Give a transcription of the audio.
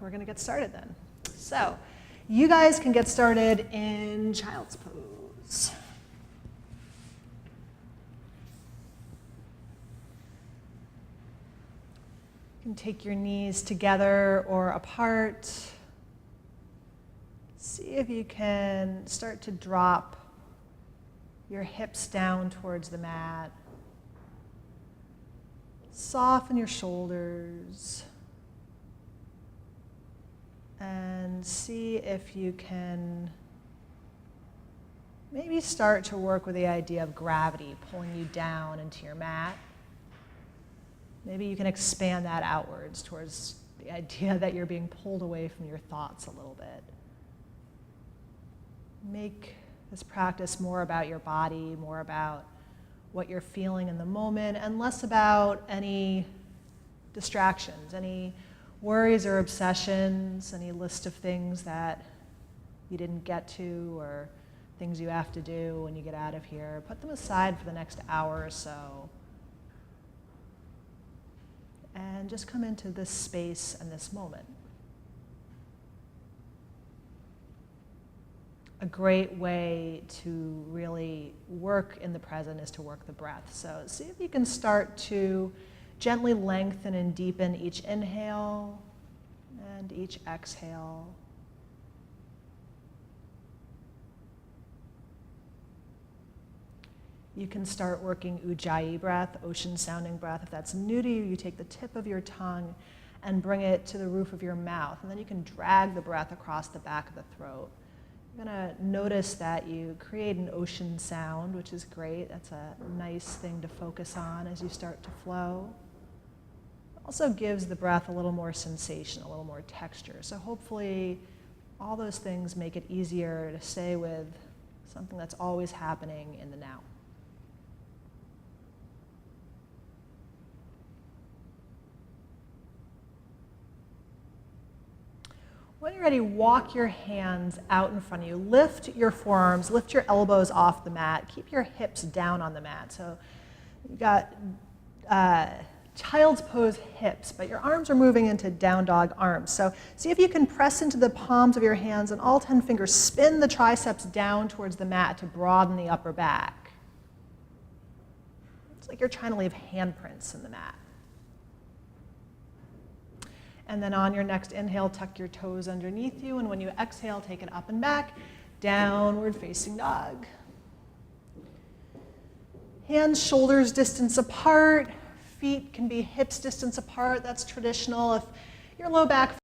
we're going to get started then. So you guys can get started in child's pose. You can take your knees together or apart. See if you can start to drop your hips down towards the mat. Soften your shoulders. And see if you can maybe start to work with the idea of gravity pulling you down into your mat. Maybe you can expand that outwards towards the idea that you're being pulled away from your thoughts a little bit. Make this practice more about your body, more about what you're feeling in the moment, and less about any distractions, any worries or obsessions, any list of things that you didn't get to or things you have to do when you get out of here. Put them aside for the next hour or so. And just come into this space and this moment. A great way to really work in the present is to work the breath. So see if you can start to gently lengthen and deepen each inhale and each exhale. You can start working Ujjayi breath, ocean sounding breath. If that's new to you, you take the tip of your tongue and bring it to the roof of your mouth. And then you can drag the breath across the back of the throat. You're going to notice that you create an ocean sound, which is great. That's a nice thing to focus on as you start to flow. It also gives the breath a little more sensation, a little more texture. So hopefully all those things make it easier to stay with something that's always happening in the now. When you're ready, walk your hands out in front of you. Lift your forearms, lift your elbows off the mat. Keep your hips down on the mat. So you've got child's pose hips, but your arms are moving into down dog arms. So see if you can press into the palms of your hands and all 10 fingers spin the triceps down towards the mat to broaden the upper back. It's like you're trying to leave handprints in the mat. And then on your next inhale, tuck your toes underneath you. And when you exhale, take it up and back, downward facing dog. Hands, shoulders distance apart. Feet can be hips distance apart. That's traditional. If your low back